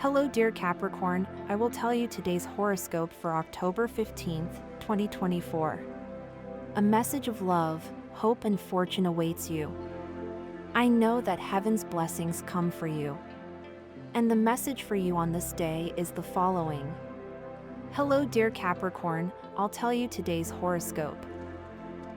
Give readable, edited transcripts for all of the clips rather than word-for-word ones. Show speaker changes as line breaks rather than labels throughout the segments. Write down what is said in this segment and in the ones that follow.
Hello dear Capricorn, I will tell you today's horoscope for October 15th, 2024. A message of love, hope and fortune awaits you. I know that heaven's blessings come for you. And the message for you on this day is the following. Hello dear Capricorn, I'll tell you today's horoscope.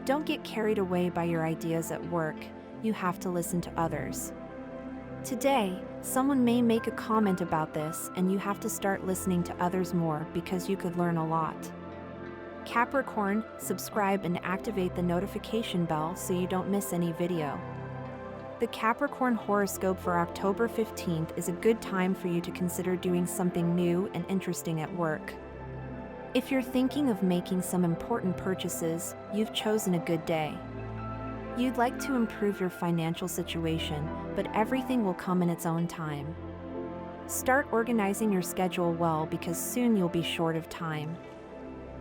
Don't get carried away by your ideas at work, you have to listen to others. Today, someone may make a comment about this and you have to start listening to others more because you could learn a lot. Capricorn, subscribe and activate the notification bell so you don't miss any video. The Capricorn horoscope for October 15th is a good time for you to consider doing something new and interesting at work. If you're thinking of making some important purchases, you've chosen a good day. You'd like to improve your financial situation, but everything will come in its own time. Start organizing your schedule well because soon you'll be short of time.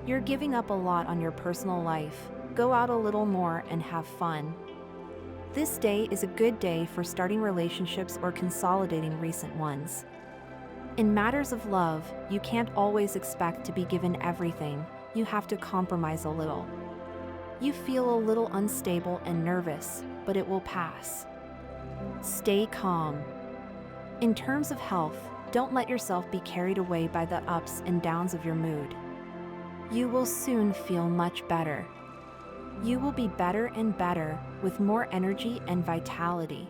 You're giving up a lot on your personal life. Go out a little more and have fun. This day is a good day for starting relationships or consolidating recent ones. In matters of love, you can't always expect to be given everything. You have to compromise a little. You feel a little unstable and nervous, but it will pass. Stay calm. In terms of health, don't let yourself be carried away by the ups and downs of your mood. You will soon feel much better. You will be better and better, with more energy and vitality.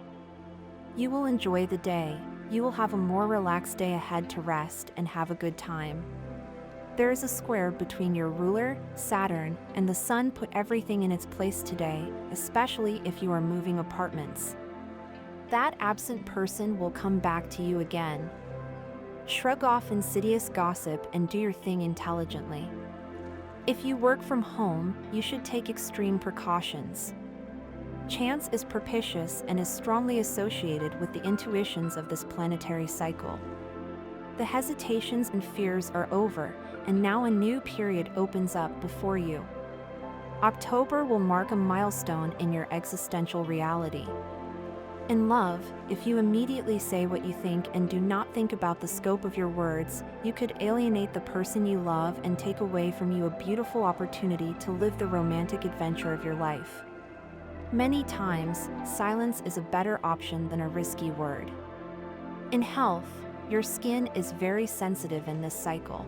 You will enjoy the day. You will have a more relaxed day ahead to rest and have a good time. There is a square between your ruler, Saturn, and the Sun. Put everything in its place today, especially if you are moving apartments. That absent person will come back to you again. Shrug off insidious gossip and do your thing intelligently. If you work from home, you should take extreme precautions. Chance is propitious and is strongly associated with the intuitions of this planetary cycle. The hesitations and fears are over, and now a new period opens up before you. October will mark a milestone in your existential reality. In love, if you immediately say what you think and do not think about the scope of your words, you could alienate the person you love and take away from you a beautiful opportunity to live the romantic adventure of your life. Many times, silence is a better option than a risky word. In health, your skin is very sensitive in this cycle.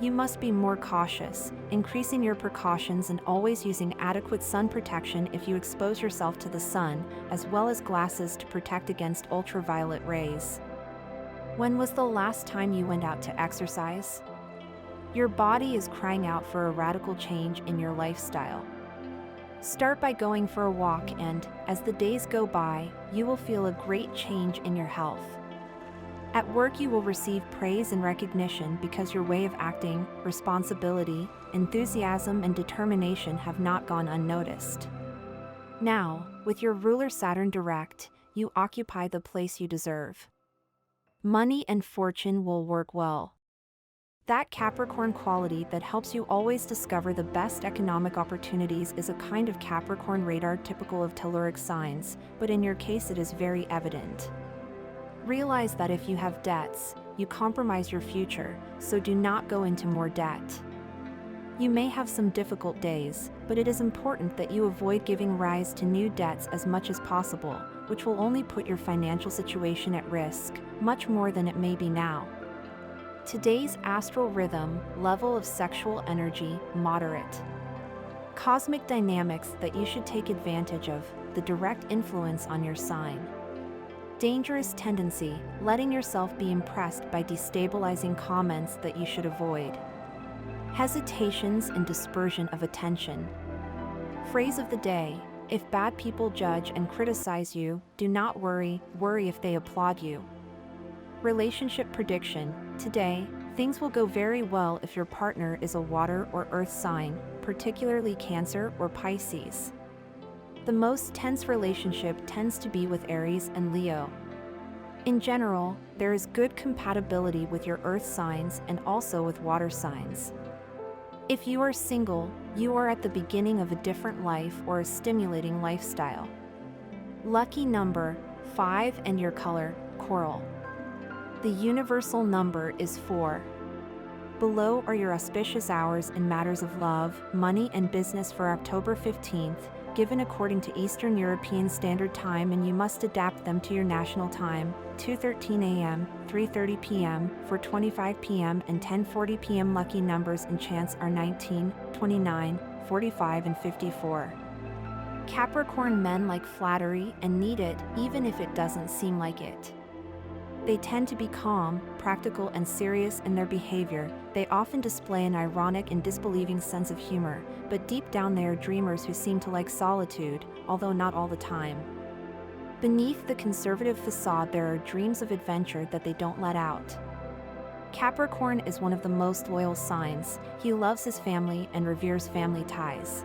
You must be more cautious, increasing your precautions and always using adequate sun protection if you expose yourself to the sun, as well as glasses to protect against ultraviolet rays. When was the last time you went out to exercise? Your body is crying out for a radical change in your lifestyle. Start by going for a walk and, as the days go by, you will feel a great change in your health. At work you will receive praise and recognition because your way of acting, responsibility, enthusiasm and determination have not gone unnoticed. Now, with your ruler Saturn direct, you occupy the place you deserve. Money and fortune will work well. That Capricorn quality that helps you always discover the best economic opportunities is a kind of Capricorn radar typical of telluric signs, but in your case it is very evident. Realize that if you have debts, you compromise your future, so do not go into more debt. You may have some difficult days, but it is important that you avoid giving rise to new debts as much as possible, which will only put your financial situation at risk, much more than it may be now. Today's astral rhythm, level of sexual energy, moderate. Cosmic dynamics that you should take advantage of, the direct influence on your sign. Dangerous tendency, letting yourself be impressed by destabilizing comments that you should avoid. Hesitations and dispersion of attention. Phrase of the day, if bad people judge and criticize you, do not worry, worry if they applaud you. Relationship prediction, today, things will go very well if your partner is a water or earth sign, particularly Cancer or Pisces. The most tense relationship tends to be with Aries and Leo. In general, there is good compatibility with your earth signs and also with water signs. If you are single, you are at the beginning of a different life or a stimulating lifestyle. Lucky number, 5 and your color, coral. The universal number is 4. Below are your auspicious hours in matters of love, money, and business for October 15th, given according to Eastern European Standard Time, and you must adapt them to your national time: 2:13 a.m., 3:30 p.m., 4:25 p.m., and 10:40 p.m. Lucky numbers and chance are 19, 29, 45, and 54. Capricorn men like flattery and need it, even if it doesn't seem like it. They tend to be calm, practical, and serious in their behavior. They often display an ironic and disbelieving sense of humor, but deep down they are dreamers who seem to like solitude, although not all the time. Beneath the conservative facade there are dreams of adventure that they don't let out. Capricorn is one of the most loyal signs. He loves his family and reveres family ties.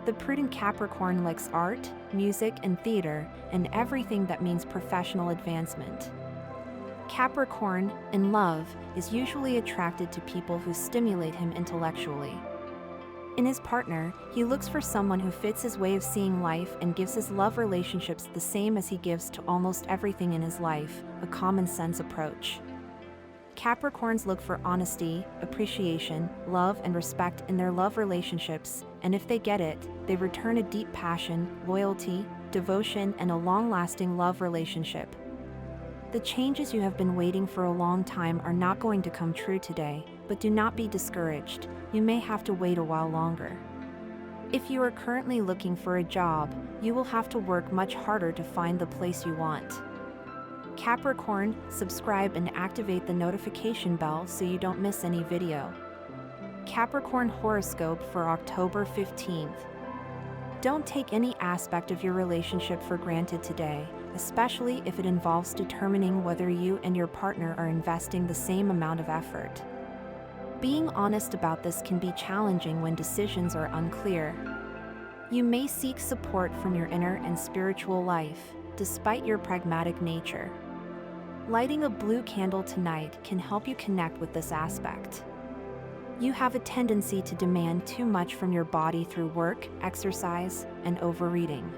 The prudent Capricorn likes art, music, and theater, and everything that means professional advancement. Capricorn, in love, is usually attracted to people who stimulate him intellectually. In his partner, he looks for someone who fits his way of seeing life and gives his love relationships the same as he gives to almost everything in his life, a common sense approach. Capricorns look for honesty, appreciation, love, and respect in their love relationships, and if they get it, they return a deep passion, loyalty, devotion, and a long-lasting love relationship. The changes you have been waiting for a long time are not going to come true today, but do not be discouraged. You may have to wait a while longer. If you are currently looking for a job, you will have to work much harder to find the place you want. Capricorn, subscribe and activate the notification bell so you don't miss any video. Capricorn horoscope for October 15th. Don't take any aspect of your relationship for granted today, especially if it involves determining whether you and your partner are investing the same amount of effort. Being honest about this can be challenging when decisions are unclear. You may seek support from your inner and spiritual life, despite your pragmatic nature. Lighting a blue candle tonight can help you connect with this aspect. You have a tendency to demand too much from your body through work, exercise, and overeating.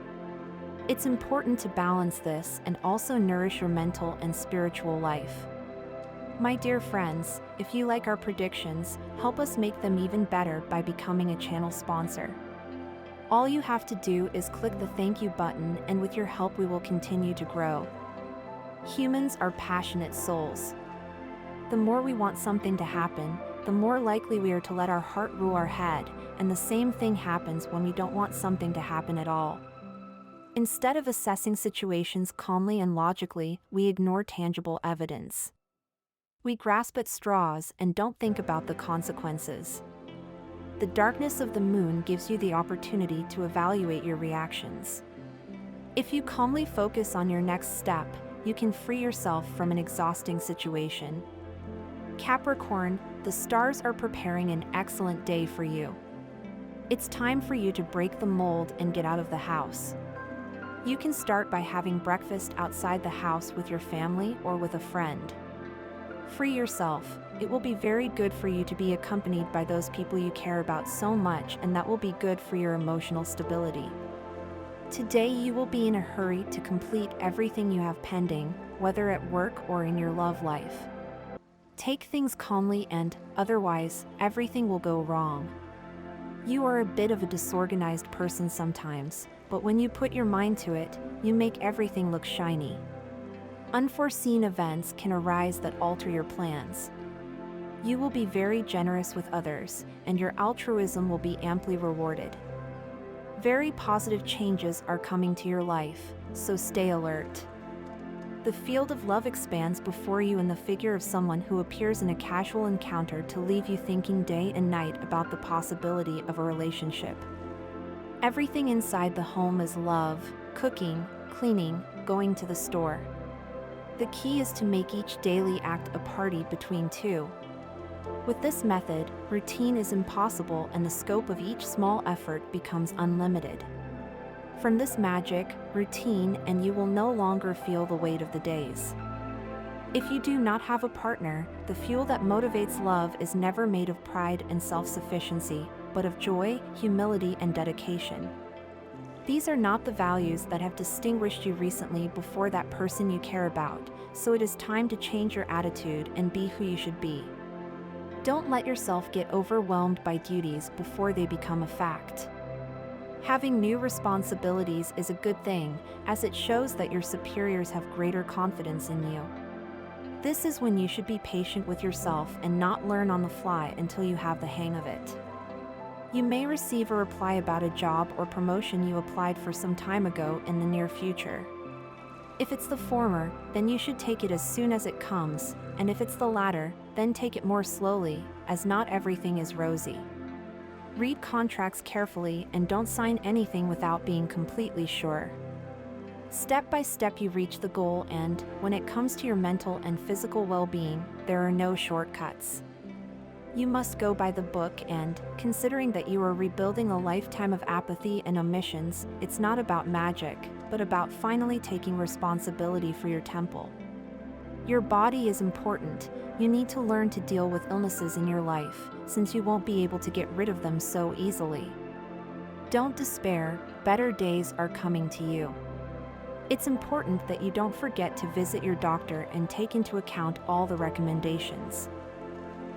It's important to balance this and also nourish your mental and spiritual life. My dear friends, if you like our predictions, help us make them even better by becoming a channel sponsor. All you have to do is click the thank you button, and with your help we will continue to grow. Humans are passionate souls. The more we want something to happen, the more likely we are to let our heart rule our head, and the same thing happens when we don't want something to happen at all. Instead of assessing situations calmly and logically, we ignore tangible evidence. We grasp at straws and don't think about the consequences. The darkness of the moon gives you the opportunity to evaluate your reactions. If you calmly focus on your next step, you can free yourself from an exhausting situation. Capricorn, the stars are preparing an excellent day for you. It's time for you to break the mold and get out of the house. You can start by having breakfast outside the house with your family or with a friend. Free yourself. It will be very good for you to be accompanied by those people you care about so much, and that will be good for your emotional stability. Today you will be in a hurry to complete everything you have pending, whether at work or in your love life. Take things calmly and, otherwise, everything will go wrong. You are a bit of a disorganized person sometimes, but when you put your mind to it, you make everything look shiny. Unforeseen events can arise that alter your plans. You will be very generous with others, and your altruism will be amply rewarded. Very positive changes are coming to your life, so stay alert. The field of love expands before you in the figure of someone who appears in a casual encounter to leave you thinking day and night about the possibility of a relationship. Everything inside the home is love: cooking, cleaning, going to the store. The key is to make each daily act a party between two. With this method, routine is impossible and the scope of each small effort becomes unlimited. From this magic, routine, and you will no longer feel the weight of the days. If you do not have a partner, the fuel that motivates love is never made of pride and self-sufficiency, but of joy, humility, and dedication. These are not the values that have distinguished you recently before that person you care about, so it is time to change your attitude and be who you should be. Don't let yourself get overwhelmed by duties before they become a fact. Having new responsibilities is a good thing, as it shows that your superiors have greater confidence in you. This is when you should be patient with yourself and not learn on the fly until you have the hang of it. You may receive a reply about a job or promotion you applied for some time ago in the near future. If it's the former, then you should take it as soon as it comes, and if it's the latter, then take it more slowly, as not everything is rosy. Read contracts carefully and don't sign anything without being completely sure. Step by step you reach the goal, and, when it comes to your mental and physical well-being, there are no shortcuts. You must go by the book and, considering that you are rebuilding a lifetime of apathy and omissions, it's not about magic, but about finally taking responsibility for your temple. Your body is important. You need to learn to deal with illnesses in your life, since you won't be able to get rid of them so easily. Don't despair, better days are coming to you. It's important that you don't forget to visit your doctor and take into account all the recommendations.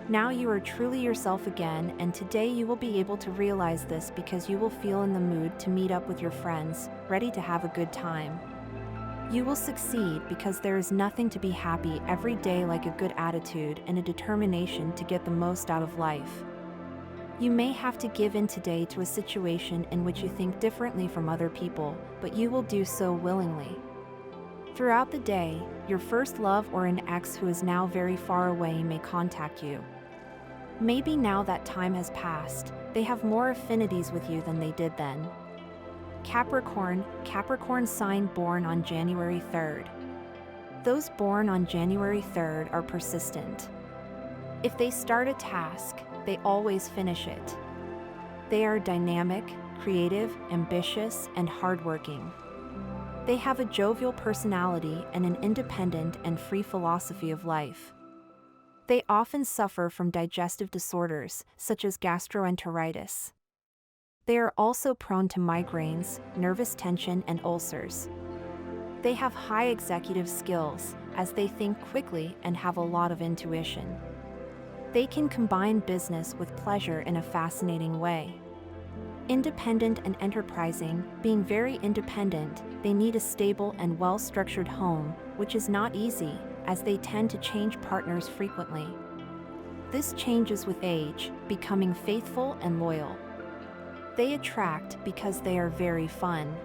Now you are truly yourself again, and today you will be able to realize this because you will feel in the mood to meet up with your friends, ready to have a good time. You will succeed because there is nothing to be happy every day like a good attitude and a determination to get the most out of life. You may have to give in today to a situation in which you think differently from other people, but you will do so willingly. Throughout the day, your first love or an ex who is now very far away may contact you. Maybe now that time has passed, they have more affinities with you than they did then. Capricorn sign born on January 3rd. Those born on January 3rd are persistent. If they start a task, they always finish it. They are dynamic, creative, ambitious, and hardworking. They have a jovial personality and an independent and free philosophy of life. They often suffer from digestive disorders, such as gastroenteritis. They are also prone to migraines, nervous tension, and ulcers. They have high executive skills, as they think quickly and have a lot of intuition. They can combine business with pleasure in a fascinating way. Independent and enterprising, being very independent, they need a stable and well-structured home, which is not easy, as they tend to change partners frequently. This changes with age, becoming faithful and loyal. They attract because they are very fun.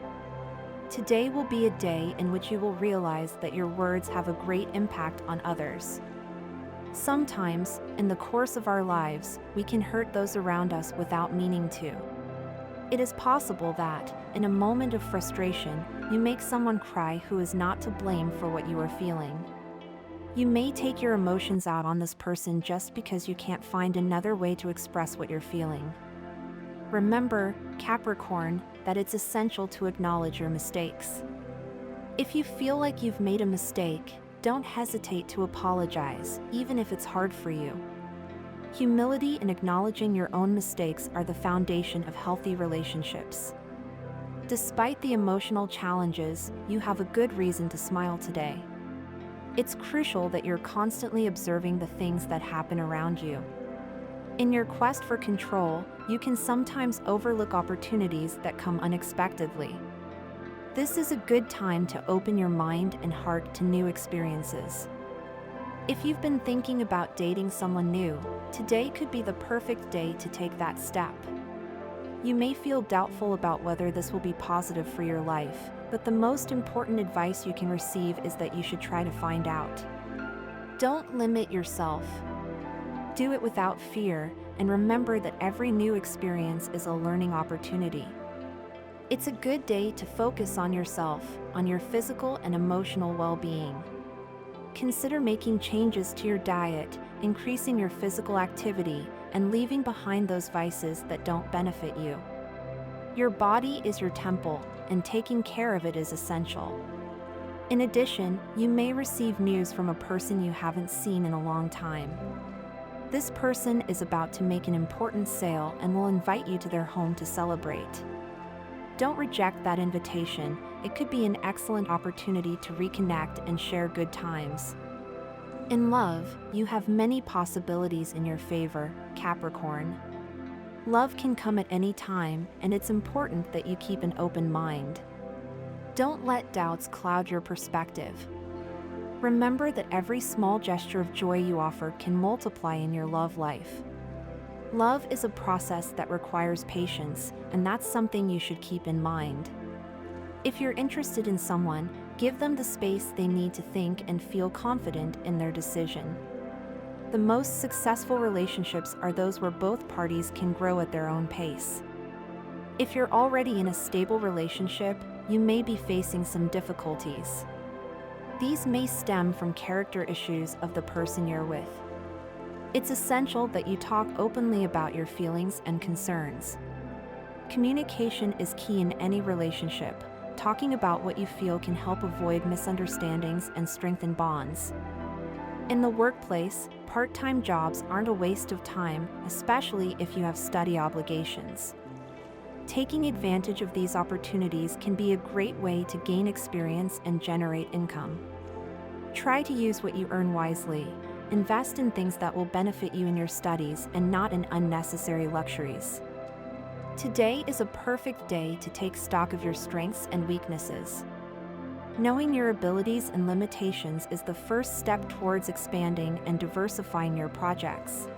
Today will be a day in which you will realize that your words have a great impact on others. Sometimes, in the course of our lives, we can hurt those around us without meaning to. It is possible that, in a moment of frustration, you make someone cry who is not to blame for what you are feeling. You may take your emotions out on this person just because you can't find another way to express what you're feeling. Remember, Capricorn, that it's essential to acknowledge your mistakes. If you feel like you've made a mistake, don't hesitate to apologize, even if it's hard for you. Humility and acknowledging your own mistakes are the foundation of healthy relationships. Despite the emotional challenges, you have a good reason to smile today. It's crucial that you're constantly observing the things that happen around you. In your quest for control, you can sometimes overlook opportunities that come unexpectedly. This is a good time to open your mind and heart to new experiences. If you've been thinking about dating someone new, today could be the perfect day to take that step. You may feel doubtful about whether this will be positive for your life, but the most important advice you can receive is that you should try to find out. Don't limit yourself. Do it without fear, and remember that every new experience is a learning opportunity. It's a good day to focus on yourself, on your physical and emotional well-being. Consider making changes to your diet, increasing your physical activity, and leaving behind those vices that don't benefit you. Your body is your temple, and taking care of it is essential. In addition, you may receive news from a person you haven't seen in a long time. This person is about to make an important sale and will invite you to their home to celebrate. Don't reject that invitation. It could be an excellent opportunity to reconnect and share good times. In love, you have many possibilities in your favor, Capricorn. Love can come at any time, and it's important that you keep an open mind. Don't let doubts cloud your perspective. Remember that every small gesture of joy you offer can multiply in your love life. Love is a process that requires patience, and that's something you should keep in mind. If you're interested in someone, give them the space they need to think and feel confident in their decision. The most successful relationships are those where both parties can grow at their own pace. If you're already in a stable relationship, you may be facing some difficulties. These may stem from character issues of the person you're with. It's essential that you talk openly about your feelings and concerns. Communication is key in any relationship. Talking about what you feel can help avoid misunderstandings and strengthen bonds. In the workplace, part-time jobs aren't a waste of time, especially if you have study obligations. Taking advantage of these opportunities can be a great way to gain experience and generate income. Try to use what you earn wisely. Invest in things that will benefit you in your studies and not in unnecessary luxuries. Today is a perfect day to take stock of your strengths and weaknesses. Knowing your abilities and limitations is the first step towards expanding and diversifying your projects.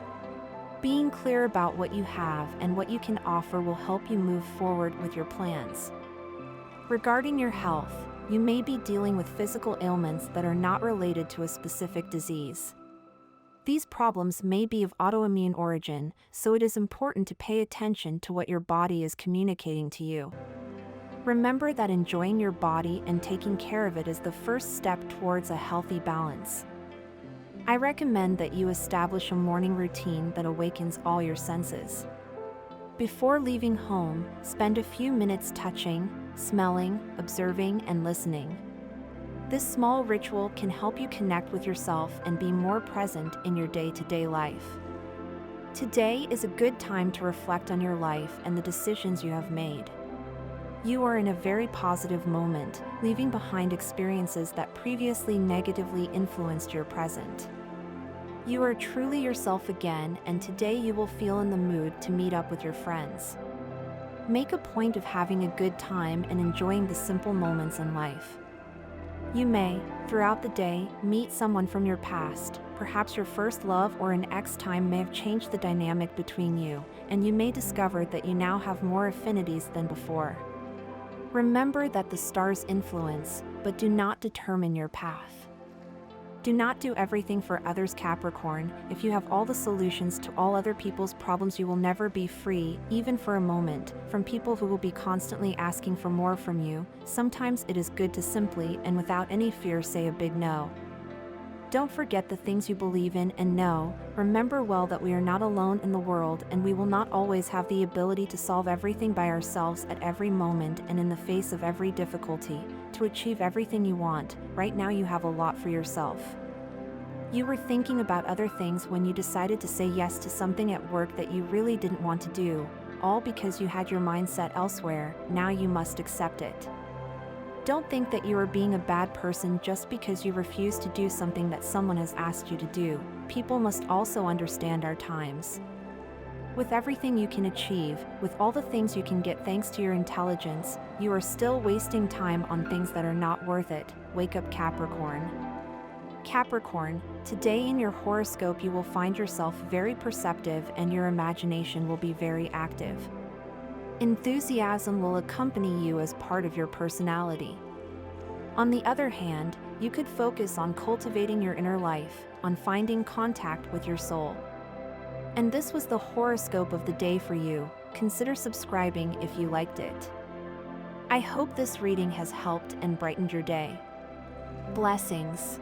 Being clear about what you have and what you can offer will help you move forward with your plans. Regarding your health, you may be dealing with physical ailments that are not related to a specific disease. These problems may be of autoimmune origin, so it is important to pay attention to what your body is communicating to you. Remember that enjoying your body and taking care of it is the first step towards a healthy balance. I recommend that you establish a morning routine that awakens all your senses. Before leaving home, spend a few minutes touching, smelling, observing, and listening. This small ritual can help you connect with yourself and be more present in your day-to-day life. Today is a good time to reflect on your life and the decisions you have made. You are in a very positive moment, leaving behind experiences that previously negatively influenced your present. You are truly yourself again, and today you will feel in the mood to meet up with your friends. Make a point of having a good time and enjoying the simple moments in life. You may, throughout the day, meet someone from your past. Perhaps your first love or an ex-time may have changed the dynamic between you, and you may discover that you now have more affinities than before. Remember that the stars influence, but do not determine your path. Do not do everything for others, Capricorn. If you have all the solutions to all other people's problems, you will never be free, even for a moment, from people who will be constantly asking for more from you. Sometimes it is good to simply, and without any fear, say a big no. Don't forget the things you believe in and know. Remember well that we are not alone in the world, and we will not always have the ability to solve everything by ourselves at every moment and in the face of every difficulty. To achieve everything you want, right now you have a lot for yourself. You were thinking about other things when you decided to say yes to something at work that you really didn't want to do, all because you had your mindset elsewhere. Now you must accept it. Don't think that you are being a bad person just because you refuse to do something that someone has asked you to do. People must also understand our times. With everything you can achieve, with all the things you can get thanks to your intelligence, you are still wasting time on things that are not worth it. Wake up, Capricorn. Capricorn, today in your horoscope you will find yourself very perceptive and your imagination will be very active. Enthusiasm will accompany you as part of your personality. On the other hand, you could focus on cultivating your inner life, on finding contact with your soul. And this was the horoscope of the day for you. Consider subscribing if you liked it. I hope this reading has helped and brightened your day. Blessings.